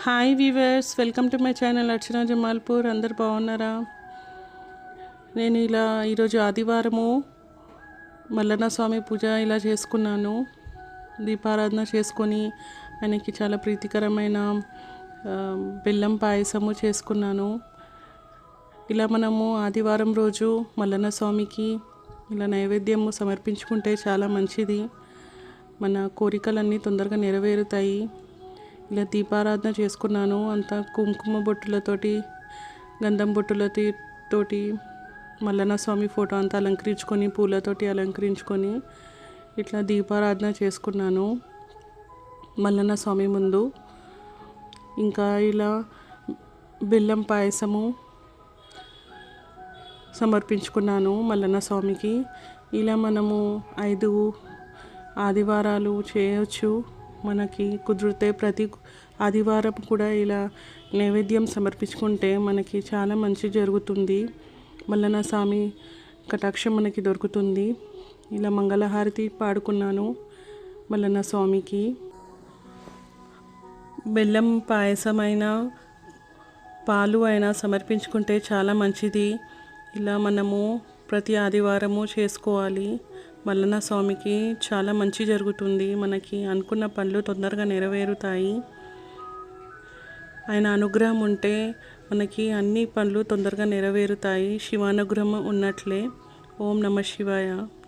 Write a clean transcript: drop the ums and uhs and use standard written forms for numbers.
Hi weavers, welcome to my channel Archana Jamalpur. అందరు బాగున్నారా? నేను ఈరోజు ఆదివారము మల్లన్న స్వామి పూజ ఇలా చేసుకున్నాను. దీపారాధన చేసుకొని ఆయనకి చాలా ప్రీతికరమైన బెల్లం పాయసము చేసుకున్నాను. ఇలా మనము ఆదివారం రోజు మల్లన్న స్వామికి ఇలా నైవేద్యము సమర్పించుకుంటే చాలా మంచిది. మన కోరికలన్నీ తొందరగా నెరవేరుతాయి. ఇలా దీపారాధన చేసుకున్నాను. అంతా కుంకుమ బొట్టులతోటి, గంధం బొట్టులతోటి మల్లన్న స్వామి ఫోటో అంతా అలంకరించుకొని, పూలతోటి అలంకరించుకొని ఇట్లా దీపారాధన చేసుకున్నాను మల్లన్న స్వామి ముందు. ఇంకా ఇలా బెల్లం పాయసము సమర్పించుకున్నాను మల్లన్న స్వామికి. ఇలా మనము 5 ఆదివారాలు చేయవచ్చు. మనకి కుదిరితే ప్రతి ఆదివారం కూడా ఇలా నైవేద్యం సమర్పించుకుంటే మనకి చాలా మంచి జరుగుతుంది. మల్లన్న స్వామి కటాక్షం మనకి దొరుకుతుంది. ఇలా మంగళహారతి పాడుకున్నాను మల్లన్న స్వామికి. బెల్లం పాయసమైన, పాలు అయినా సమర్పించుకుంటే చాలా మంచిది. ఇలా మనము ప్రతి ఆదివారము చేసుకోవాలి. మల్లన్న స్వామికి చాలా మంచి జరుగుతుంది. మనకి అనుకున్న పనులు తొందరగా నెరవేరుతాయి. ఆయన అనుగ్రహం ఉంటే మనకి అన్ని పనులు తొందరగా నెరవేరుతాయి. శివానుగ్రహం ఉన్నట్లే. ఓం నమః శివాయ.